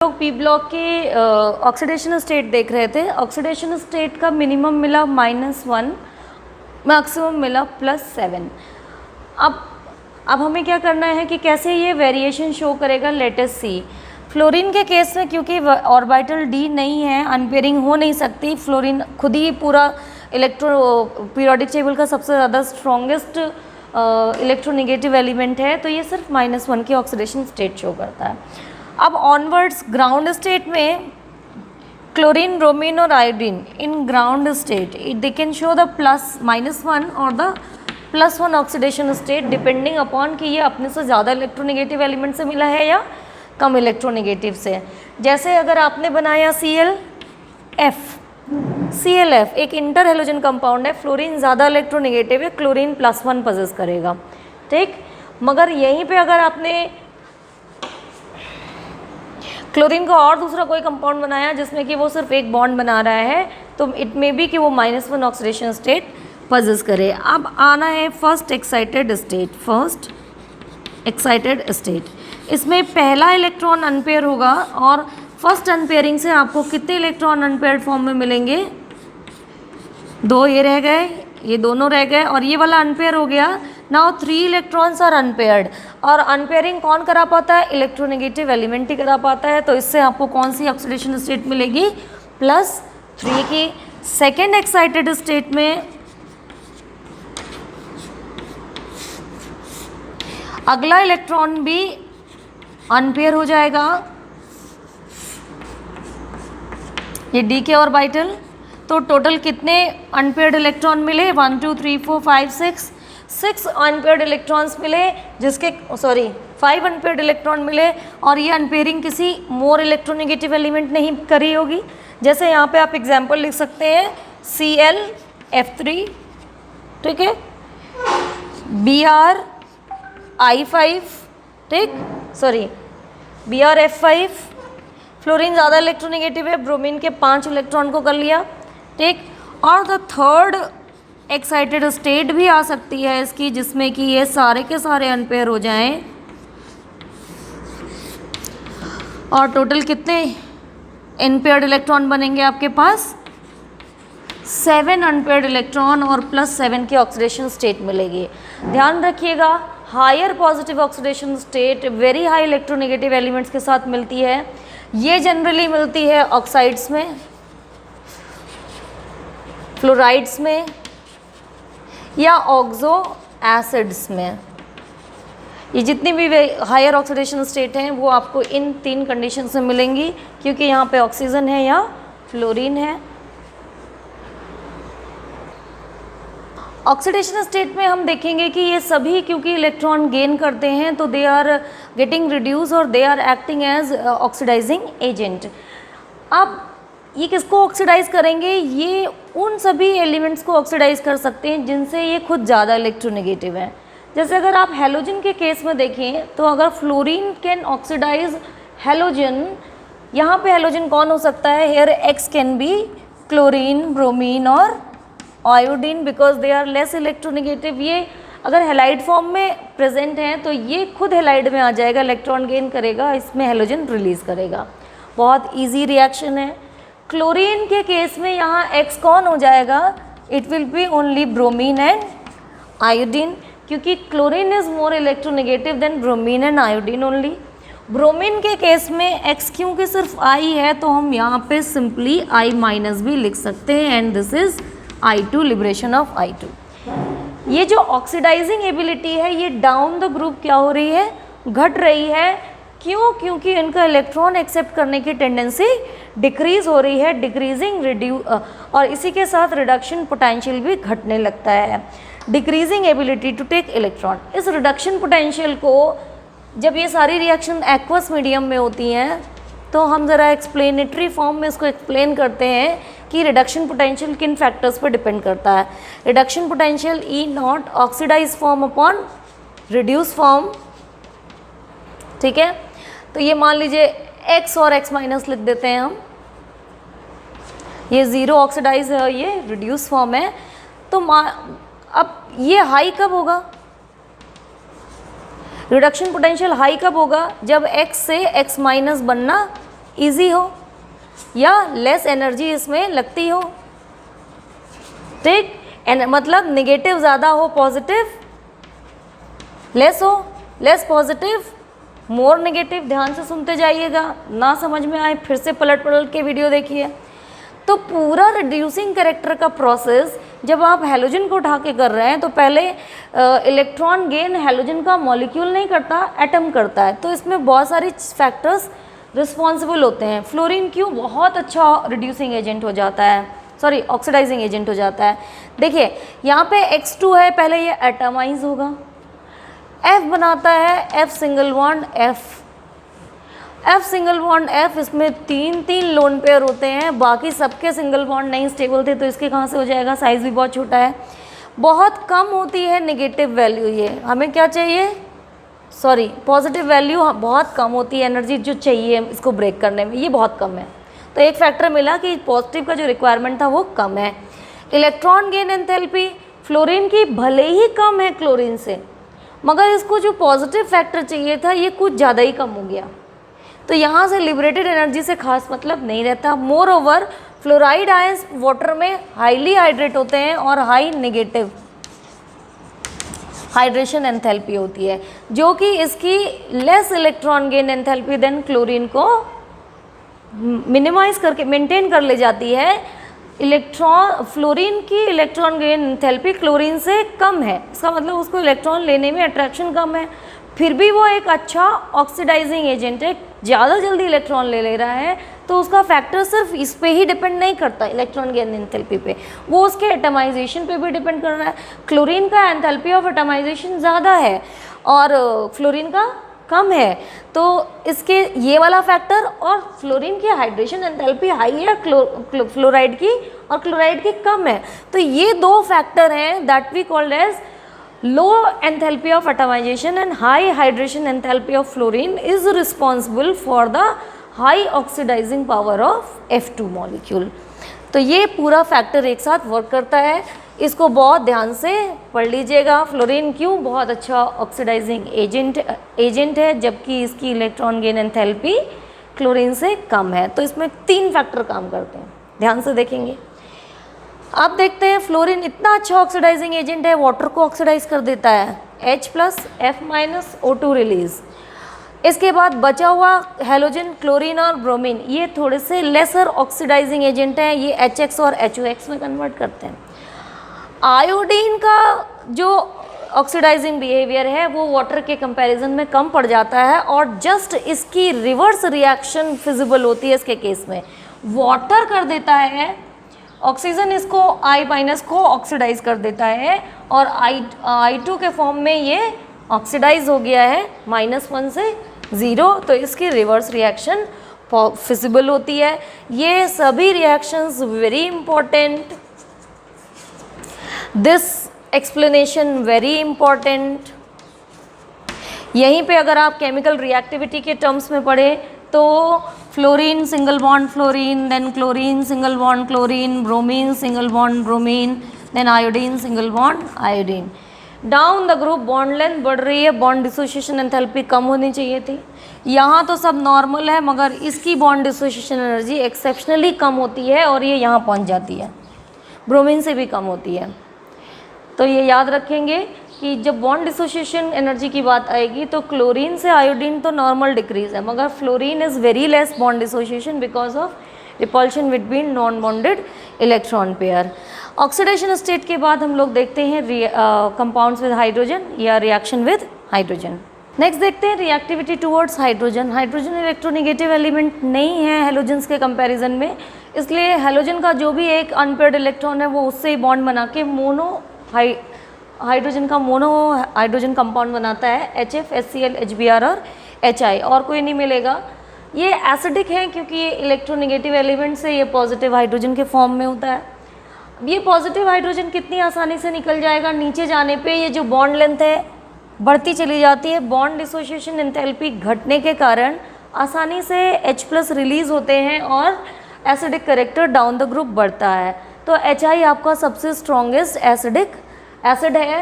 लोग P block के oxidation state देख रहे थे। ऑक्सीडेशन स्टेट का मिनिमम मिला -1, मैक्सिमम मिला +7। अब हमें क्या करना है कि कैसे ये वेरिएशन शो करेगा, लेट अस सी। फ्लोरीन के केस में क्योंकि ऑर्बिटल डी नहीं है, अनपेयरिंग हो नहीं सकती, फ्लोरीन खुद ही पूरा पीरियोडिक टेबल का सबसे ज़्यादा स्ट्रॉन्गेस्ट इलेक्ट्रोनेगेटिव एलिमेंट है, तो ये सिर्फ -1 की ऑक्सीडेशन स्टेट शो करता है। अब ऑनवर्ड्स ग्राउंड स्टेट में क्लोरीन, ब्रोमीन और iodine in ground state they can show the +-1 और the +1 oxidation state depending upon कि ये अपने से ज़्यादा इलेक्ट्रोनेगेटिव एलिमेंट से मिला है या कम इलेक्ट्रोनेगेटिव से। जैसे अगर आपने बनाया ClF एक इंटर हेलोजन कंपाउंड है, फ्लोरीन ज़्यादा इलेक्ट्रोनेगेटिव है, क्लोरीन +1 पजेस करेगा, ठीक। मगर यहीं पे अगर आपने क्लोरीन का और दूसरा कोई कंपाउंड बनाया जिसमें कि वो सिर्फ एक बॉन्ड बना रहा है, तो इट मे बी कि वो -1 ऑक्सीडेशन स्टेट पजेस करे। अब आना है फर्स्ट एक्साइटेड स्टेट। इसमें पहला इलेक्ट्रॉन अनपेयर होगा और फर्स्ट अनपेयरिंग से आपको कितने इलेक्ट्रॉन अनपेयर्ड फॉर्म में मिलेंगे? 2 ये रह गए, ये दोनों रह गए और ये वाला अनपेयर हो गया। नाउ 3 इलेक्ट्रॉन्स आर अनपेयर्ड, और अनपेयरिंग कौन करा पाता है? इलेक्ट्रोनेगेटिव एलिमेंट ही करा पाता है। तो इससे आपको कौन सी ऑक्सीडेशन स्टेट मिलेगी? +3 की। सेकेंड एक्साइटेड स्टेट में अगला इलेक्ट्रॉन भी अनपेयर हो जाएगा, ये डी के ऑर्बिटल। तो टोटल कितने अनपेयर्ड इलेक्ट्रॉन मिले? 1 2 3 4 5 6 अनपेयर्ड इलेक्ट्रॉन्स मिले, जिसके 5 अनपेयर्ड इलेक्ट्रॉन मिले, और ये अनपेयरिंग किसी मोर इलेक्ट्रोनेगेटिव एलिमेंट ने ही करी होगी। जैसे यहाँ पे आप एग्जांपल लिख सकते हैं ClF3, ठीक है, BrI5, ठीक, BrF5। फ्लोरीन ज़्यादा इलेक्ट्रोनेगेटिव है, ब्रोमीन के 5 इलेक्ट्रॉन को कर लिया, ठीक। और द थर्ड एक्साइटेड स्टेट भी आ सकती है इसकी, जिसमें कि ये सारे के सारे अनपेयर हो जाएं, और टोटल कितने अनपेयर्ड इलेक्ट्रॉन बनेंगे आपके पास? 7 अनपेयर्ड इलेक्ट्रॉन और +7 की ऑक्सीडेशन स्टेट मिलेगी। ध्यान रखिएगा, higher positive oxidation state very high electronegative elements के साथ मिलती है। ये जनरली मिलती है ऑक्साइड्स में, फ्लोराइड्स में या ऑक्सो एसिड्स में। ये जितनी भी हायर ऑक्सीडेशन स्टेट हैं वो आपको इन 3 कंडीशन से मिलेंगी, क्योंकि यहाँ पे ऑक्सीजन है या फ्लोरीन है। ऑक्सीडेशन स्टेट में हम देखेंगे कि ये सभी क्योंकि इलेक्ट्रॉन गेन करते हैं, तो दे आर गेटिंग रिड्यूस और they are acting as oxidising agent. अब ये किसको ऑक्सीडाइज करेंगे? ये उन सभी एलिमेंट्स को ऑक्सीडाइज कर सकते हैं जिनसे ये खुद ज़्यादा इलेक्ट्रोनेगेटिव है। जैसे अगर आप हैलोजन के केस में देखें, तो अगर फ्लोरीन कैन ऑक्सीडाइज हैलोजन, यहाँ पे हैलोजन कौन हो सकता है? Here X can be chlorine, bromine और iodine, because they are less electronegative. ये अगर हेलाइड फॉर्म में प्रेजेंट हैं तो ये खुद हेलाइड में आ जाएगा, इलेक्ट्रॉन गेन करेगा, इसमें हैलोजन रिलीज करेगा। बहुत ईजी रिएक्शन है। क्लोरीन के केस में यहाँ X कौन हो जाएगा? It will be only bromine and iodine, क्योंकि chlorine is more electronegative than bromine and iodine only. Bromine के केस में X क्योंकि सिर्फ I है, तो हम यहाँ पे सिंपली I- भी लिख सकते हैं, and this is I2, liberation of I2। ये जो ऑक्सीडाइजिंग एबिलिटी है ये डाउन द ग्रुप क्या हो रही है? घट रही है। क्यों? क्योंकि इनका इलेक्ट्रॉन एक्सेप्ट करने की टेंडेंसी डिक्रीज हो रही है, और इसी के साथ रिडक्शन पोटेंशियल भी घटने लगता है। Decreasing ability to take electron. इस रिडक्शन पोटेंशियल को, जब ये सारी रिएक्शन एक्वस मीडियम में होती हैं, तो हम ज़रा एक्सप्लेनेटरी फॉर्म में इसको एक्सप्लेन करते हैं कि रिडक्शन पोटेंशियल किन फैक्टर्स पर डिपेंड करता है। Reduction potential E0 oxidise form upon reduce form, ठीक है। तो ये मान लीजिए X और X- लिख देते हैं हम, ये 0 ऑक्सीडाइज है और ये रिड्यूस फॉर्म है। तो अब ये हाई कब होगा? रिडक्शन पोटेंशियल हाई कब होगा? जब x से x माइनस बनना इजी हो या लेस एनर्जी इसमें लगती हो, ठीक, मतलब नेगेटिव ज़्यादा हो, पॉजिटिव लेस हो, लेस पॉजिटिव मोर नेगेटिव। ध्यान से सुनते जाइएगा, ना समझ में आए फिर से पलट के वीडियो देखिए। तो पूरा रिड्यूसिंग कैरेक्टर का प्रोसेस जब आप हैलोजन को उठा के कर रहे हैं तो पहले इलेक्ट्रॉन गेन हैलोजन का मॉलिक्यूल नहीं करता, एटम करता है। तो इसमें बहुत सारी फैक्टर्स रिस्पॉन्सिबल होते हैं। फ्लोरीन क्यों बहुत अच्छा रिड्यूसिंग एजेंट हो जाता है, सॉरी ऑक्सीडाइजिंग एजेंट हो जाता है। देखिए यहाँ पे X2 है, पहले ये एटमाइज होगा, F बनाता है F single bond F single bond F, इसमें तीन लोन पेयर होते हैं, बाकी सबके सिंगल बॉन्ड नहीं स्टेबल थे तो इसके कहाँ से हो जाएगा, साइज़ भी बहुत छोटा है, बहुत कम होती है नेगेटिव वैल्यू। ये हमें क्या चाहिए, सॉरी पॉजिटिव वैल्यू बहुत कम होती है, एनर्जी जो चाहिए इसको ब्रेक करने में ये बहुत कम है। तो एक फैक्टर मिला कि पॉजिटिव का जो रिक्वायरमेंट था वो कम है। इलेक्ट्रॉन गेन एंथैल्पी फ्लोरीन की भले ही कम है क्लोरीन से, मगर इसको जो पॉजिटिव फैक्टर चाहिए था ये कुछ ज़्यादा ही कम हो गया, तो यहाँ से लिबरेटेड एनर्जी से खास मतलब नहीं रहता। More over fluoride ions water में हाईली हाइड्रेट होते हैं और हाई नेगेटिव हाइड्रेशन एंथैल्पी होती है, जो कि इसकी less electron gain enthalpy than chlorine को मिनिमाइज करके मेंटेन कर ले जाती है। फ्लोरीन की इलेक्ट्रॉन गेन एंथैल्पी क्लोरीन से कम है, इसका मतलब उसको इलेक्ट्रॉन लेने में अट्रैक्शन कम है, फिर भी वो एक अच्छा ऑक्सीडाइजिंग एजेंट है, ज़्यादा जल्दी इलेक्ट्रॉन ले रहा है। तो उसका फैक्टर सिर्फ इस पे ही डिपेंड नहीं करता इलेक्ट्रॉन गेन एंथैल्पी पे, वो उसके एटमाइजेशन पे भी डिपेंड कर रहा है। क्लोरीन का एंथैल्पी ऑफ एटमाइजेशन ज़्यादा है और फ्लोरीन का कम है, तो इसके ये वाला फैक्टर और फ्लोरीन की हाइड्रेशन एंथैल्पी हाई है फ्लोराइड की और क्लोराइड की कम है, तो ये दो फैक्टर हैं that we called as low enthalpy of atomization and high hydration enthalpy of fluorine is responsible for the high oxidizing power of F2 molecule. तो ये पूरा फैक्टर एक साथ वर्क करता है, इसको बहुत ध्यान से पढ़ लीजिएगा। फ्लोरीन क्यों बहुत अच्छा ऑक्सीडाइजिंग एजेंट है जबकि इसकी इलेक्ट्रॉन गेन एंथैल्पी क्लोरीन से कम है। तो इसमें 3 फैक्टर काम करते हैं, ध्यान से देखेंगे। अब देखते हैं फ्लोरीन इतना अच्छा ऑक्सीडाइजिंग एजेंट है, वाटर को ऑक्सीडाइज कर देता है, H+ F- O2 रिलीज। इसके बाद बचा हुआ हैलोजन, क्लोरीन और ब्रोमीन, ये थोड़े से लेसर ऑक्सीडाइजिंग एजेंट हैं, ये HX और HOX में कन्वर्ट करते हैं। आयोडीन का जो ऑक्सीडाइजिंग बिहेवियर है वो वाटर के कंपैरिजन में कम पड़ जाता है और जस्ट इसकी रिवर्स रिएक्शन फिजिबल होती है। इसके केस में वाटर कर देता है, ऑक्सीजन इसको I- को ऑक्सीडाइज कर देता है और I2 के फॉर्म में ये ऑक्सीडाइज हो गया है -1 से 0, तो इसकी रिवर्स रिएक्शन फिजिबल होती है। ये सभी reactions very important, this explanation very important. यहीं पे अगर आप केमिकल रिएक्टिविटी के टर्म्स में पढ़े तो fluorine single bond fluorine, then chlorine single bond chlorine, bromine single bond bromine, then iodine single bond iodine. Down the group bond length बढ़ रही है, बॉन्ड डिसोसिएशन एंथैल्पी कम होनी चाहिए थी। यहाँ तो सब नॉर्मल है मगर इसकी बॉन्ड डिसोसिएशन एनर्जी एक्सेप्शनली कम होती है और ये यहाँ पहुँच जाती है, ब्रोमीन से भी कम होती है। तो ये याद रखेंगे कि जब बॉन्ड डिसोसिएशन एनर्जी की बात आएगी तो क्लोरीन से आयोडीन तो नॉर्मल डिक्रीज है, मगर fluorine is very less bond dissociation because of repulsion between non bonded electron pair. Oxidation state के बाद हम लोग देखते हैं कंपाउंड्स विद हाइड्रोजन या रिएक्शन विद हाइड्रोजन। नेक्स्ट देखते हैं reactivity towards hydrogen. Hydrogen electronegative element नहीं है हैलोजन्स के कंपैरिजन में, इसलिए हैलोजन का जो भी एक अनपेयर्ड इलेक्ट्रॉन है वो उससे ही बॉन्ड बना के हाइड्रोजन का मोनो हाइड्रोजन कंपाउंड बनाता है, HF HCl HBr और HI, और कोई नहीं मिलेगा। ये एसिडिक है क्योंकि ये इलेक्ट्रोनेगेटिव एलिमेंट से ये पॉजिटिव हाइड्रोजन के फॉर्म में होता है। ये पॉजिटिव हाइड्रोजन कितनी आसानी से निकल जाएगा, नीचे जाने पे ये जो बॉन्ड लेंथ है बढ़ती चली जाती है, बॉन्ड डिसोसिएशन एंथैल्पी घटने के कारण आसानी से H+ रिलीज होते हैं और acidic character down the group बढ़ता है। तो HI आपका सबसे स्ट्रॉन्गेस्ट एसिडिक एसिड है।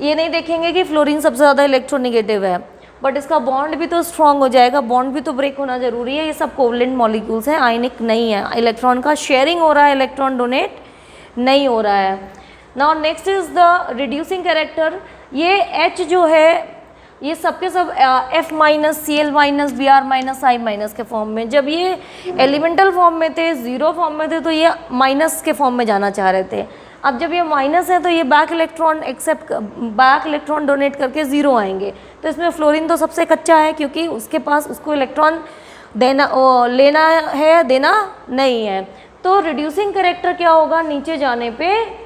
ये नहीं देखेंगे कि फ्लोरीन सबसे ज़्यादा इलेक्ट्रोनेगेटिव है, बट इसका बॉन्ड भी तो स्ट्रांग हो जाएगा, बॉन्ड भी तो ब्रेक होना जरूरी है। ये सब कोवलेंट मॉलिक्यूल्स हैं, आयनिक नहीं है। इलेक्ट्रॉन का शेयरिंग हो रहा है, इलेक्ट्रॉन डोनेट नहीं हो रहा है। Now next is the reducing character. ये H जो है ये सबके सब F minus, Cl minus, Br minus, I minus के फॉर्म में, जब ये एलिमेंटल फॉर्म में थे, ज़ीरो फॉर्म में थे, तो ये माइनस के फॉर्म में जाना चाह रहे थे। अब जब ये माइनस है तो ये बैक इलेक्ट्रॉन डोनेट करके ज़ीरो आएंगे। तो इसमें फ्लोरीन तो सबसे कच्चा है, क्योंकि उसके पास उसको इलेक्ट्रॉन लेना है, देना नहीं है। तो रिड्यूसिंग कैरेक्टर क्या होगा, नीचे जाने पे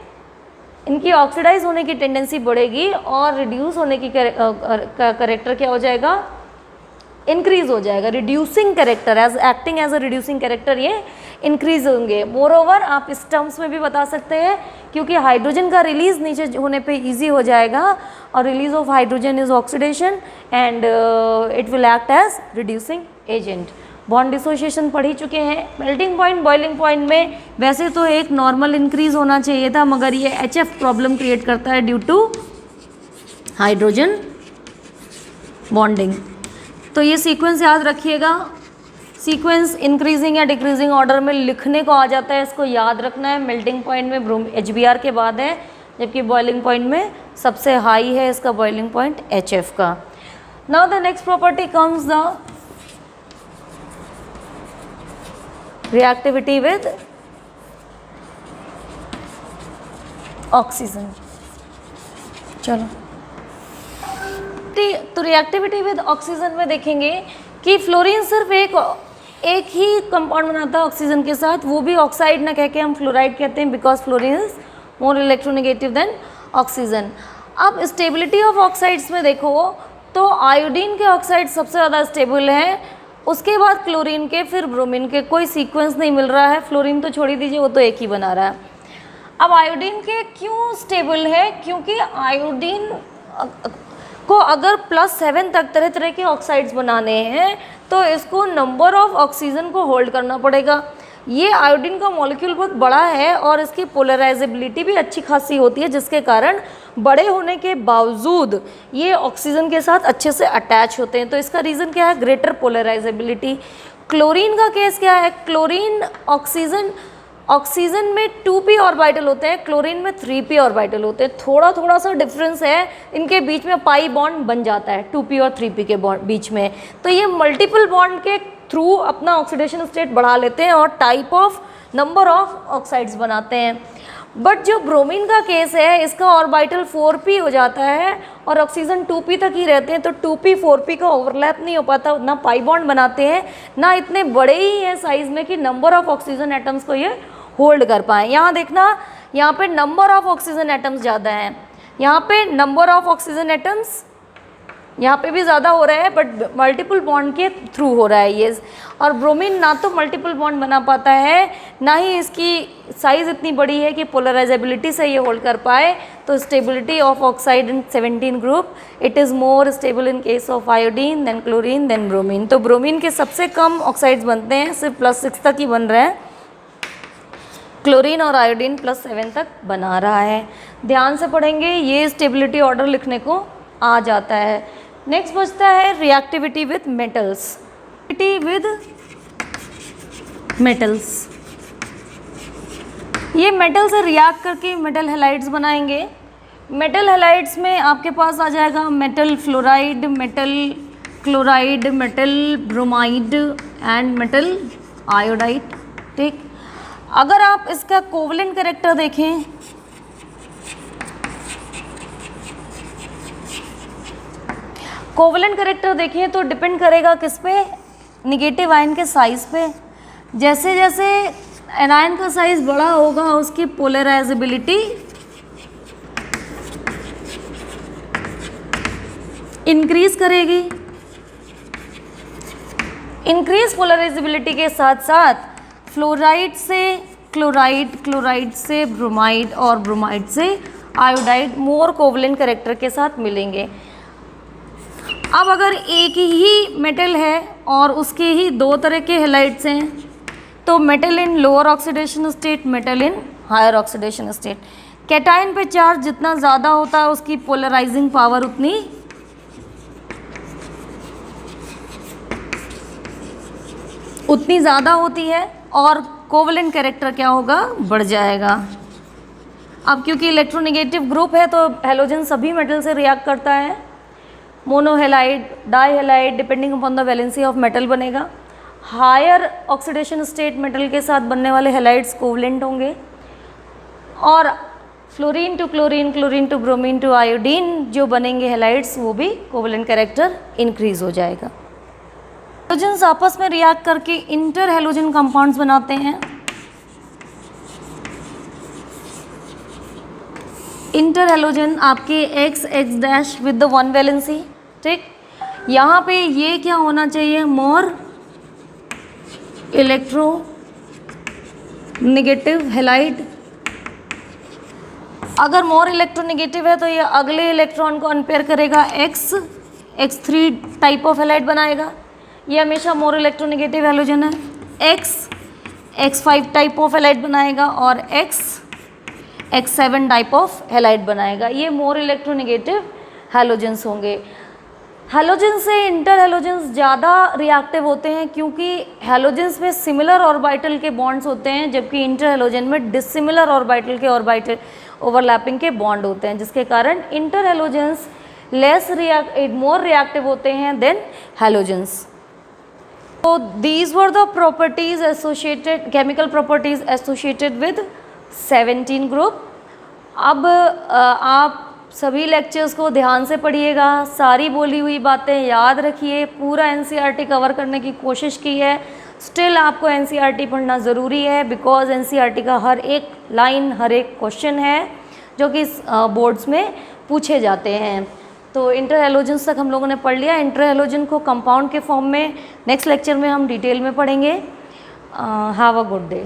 इनकी ऑक्सीडाइज होने की टेंडेंसी बढ़ेगी और रिड्यूस होने की कैरेक्टर क्या हो जाएगा, इंक्रीज हो जाएगा। Reducing character as acting as a reducing character ये इंक्रीज होंगे। मोरओवर आप इस टर्म्स में भी बता सकते हैं, क्योंकि हाइड्रोजन का रिलीज नीचे होने पे इजी हो जाएगा, और release of hydrogen is oxidation and it will act as reducing agent. Bond dissociation पढ़ ही चुके हैं। मेल्टिंग पॉइंट, बॉइलिंग पॉइंट में वैसे तो एक नॉर्मल इंक्रीज होना चाहिए था, मगर ये HF प्रॉब्लम क्रिएट करता है ड्यू टू हाइड्रोजन बॉन्डिंग। तो ये सीक्वेंस याद रखिएगा। सीक्वेंस इंक्रीजिंग या डिक्रीजिंग ऑर्डर में लिखने को आ जाता है, इसको याद रखना है। मेल्टिंग पॉइंट में HBr के बाद है, जबकि बॉइलिंग पॉइंट में सबसे हाई है इसका बॉइलिंग पॉइंट HF का। Now the next property comes the reactivity with oxygen. चलो, तो रिएक्टिविटी विद ऑक्सीजन में देखेंगे कि फ्लोरीन सिर्फ एक ही कंपाउंड बनाता है ऑक्सीजन के साथ, वो भी ऑक्साइड ना कह के हम फ्लोराइड कहते हैं, because fluorine is more electronegative then oxygen. अब स्टेबिलिटी ऑफ ऑक्साइड्स में देखो तो आयोडीन के ऑक्साइड सबसे ज़्यादा स्टेबल है, उसके बाद क्लोरीन के, फिर ब्रोमीन के। कोई सीक्वेंस नहीं मिल रहा है। फ्लोरीन तो छोड़ ही दीजिए, वो तो एक ही बना रहा है। अब आयोडीन के क्यों स्टेबल है, क्योंकि आयोडीन को अगर +7 तक तरह तरह के ऑक्साइड्स बनाने हैं तो इसको नंबर ऑफ ऑक्सीजन को होल्ड करना पड़ेगा। ये आयोडीन का मॉलिक्यूल बहुत बड़ा है और इसकी पोलराइजेबिलिटी भी अच्छी खासी होती है, जिसके कारण बड़े होने के बावजूद ये ऑक्सीजन के साथ अच्छे से अटैच होते हैं। तो इसका रीज़न क्या है, ग्रेटर पोलराइजेबिलिटी। क्लोरीन का केस क्या है, क्लोरीन ऑक्सीजन में 2p ऑर्बिटल होते हैं, क्लोरीन में 3p ऑर्बिटल होते हैं। थोड़ा थोड़ा सा डिफरेंस है, इनके बीच में पाई बॉन्ड बन जाता है 2p और 3p के बीच में। तो ये मल्टीपल बॉन्ड के थ्रू अपना ऑक्सीडेशन स्टेट बढ़ा लेते हैं और type of number of oxides बनाते हैं। बट जो ब्रोमीन का केस है, इसका ऑर्बिटल 4p हो जाता है और ऑक्सीजन 2p तक ही रहते हैं, तो 2p 4p का ओवरलैप नहीं हो पाता, ना पाई बॉन्ड बनाते हैं, ना इतने बड़े ही हैं साइज में कि नंबर ऑफ ऑक्सीजन एटम्स को ये होल्ड कर पाएँ। यहाँ देखना, यहाँ पे नंबर ऑफ ऑक्सीजन एटम्स ज़्यादा हैं, यहाँ पे नंबर ऑफ ऑक्सीजन एटम्स यहाँ पे भी ज़्यादा हो रहा है, बट मल्टीपल बॉन्ड के थ्रू हो रहा है ये। और ब्रोमीन ना तो मल्टीपल बॉन्ड बना पाता है, ना ही इसकी साइज़ इतनी बड़ी है कि पोलराइजेबिलिटी से ये होल्ड कर पाए। तो stability of oxide in 17 group, it is more stable in case of iodine then chlorine then bromine. तो ब्रोमीन के सबसे कम ऑक्साइड्स बनते हैं, सिर्फ +6 तक ही बन रहे हैं। क्लोरीन और आयोडीन +7 तक बना रहा है। ध्यान से पढ़ेंगे, ये स्टेबिलिटी ऑर्डर लिखने को आ जाता है। नेक्स्ट बचता है reactivity with metals. With metals, ये मेटल से रिएक्ट करके मेटल हैलाइड्स बनाएंगे। मेटल हैलाइड्स में आपके पास आ जाएगा metal fluoride, metal chloride, metal bromide and metal iodide. ठीक, अगर आप इसका कोवलेंट कैरेक्टर देखें, कोवलेंट कैरेक्टर देखें तो डिपेंड करेगा किस पे, निगेटिव आयन के साइज पे। जैसे जैसे एनायन का साइज बड़ा होगा उसकी पोलराइजेबिलिटी इंक्रीज करेगी। इंक्रीज पोलराइजेबिलिटी के साथ साथ फ्लोराइड से क्लोराइड, क्लोराइड से ब्रोमाइड और ब्रोमाइड से आयोडाइड मोर कोवलेंट कैरेक्टर के साथ मिलेंगे। अब अगर एक ही मेटल है और उसके ही 2 तरह के हैलाइड्स हैं, तो metal in lower oxidation state, metal in higher oxidation state. Cation पे चार्ज जितना ज़्यादा होता है उसकी पोलराइजिंग पावर उतनी उतनी ज़्यादा होती है और कोवलेंट कैरेक्टर क्या होगा, बढ़ जाएगा। अब क्योंकि इलेक्ट्रोनेगेटिव ग्रुप है तो हैलोजन सभी मेटल से रिएक्ट करता है, monohalide, dihalide, depending upon the valency of metal बनेगा। हायर ऑक्सीडेशन स्टेट मेटल के साथ बनने वाले हैलाइड्स कोवलेंट होंगे, और fluorine to chlorine, chlorine to bromine to iodine जो बनेंगे हैलाइड्स, वो भी कोवलेंट कैरेक्टर इंक्रीज हो जाएगा। हैलोजन्स आपस में रिएक्ट करके इंटर हैलोजन कंपाउंड्स बनाते हैं। इंटर हैलोजन आपके x dash with the one valency, ठीक। यहाँ पे ये क्या होना चाहिए, मोर इलेक्ट्रो नेगेटिव हैलाइड। अगर मोर इलेक्ट्रोनेगेटिव है तो ये अगले इलेक्ट्रॉन को अनपेयर करेगा, X3 टाइप ऑफ हैलाइड बनाएगा। ये हमेशा मोर इलेक्ट्रोनेगेटिव हैलोजन है। X5 टाइप ऑफ हैलाइड बनाएगा और X7 टाइप ऑफ हैलाइड बनाएगा। ये मोर इलेक्ट्रोनेगेटिव हैलोजन्स होंगे। हैलोजन से इंटर हैलोजन्स ज़्यादा रिएक्टिव होते हैं क्योंकि हैलोजन्स में सिमिलर ऑर्बिटल के बॉन्ड्स होते हैं, जबकि इंटर हैलोजन में डिसिमिलर ऑर्बिटल के ऑर्बिटल ओवरलैपिंग के बॉन्ड होते हैं, जिसके कारण इंटर हैलोजन्स मोर रिएक्टिव होते हैं देन हैलोजन्स। तो these were the properties associated, chemical properties associated with 17 group. अब आप सभी लेक्चर्स को ध्यान से पढ़िएगा, सारी बोली हुई बातें याद रखिए, पूरा एनसीईआरटी कवर करने की कोशिश की है। स्टिल आपको एनसीईआरटी पढ़ना ज़रूरी है, बिकॉज एनसीईआरटी का हर एक लाइन, हर एक क्वेश्चन है जो कि बोर्ड्स में पूछे जाते हैं। तो इंटर हैलोजन्स तक हम लोगों ने पढ़ लिया। इंटर हैलोजन को कंपाउंड के फॉर्म में नेक्स्ट लेक्चर में हम डिटेल में पढ़ेंगे। Have a good day.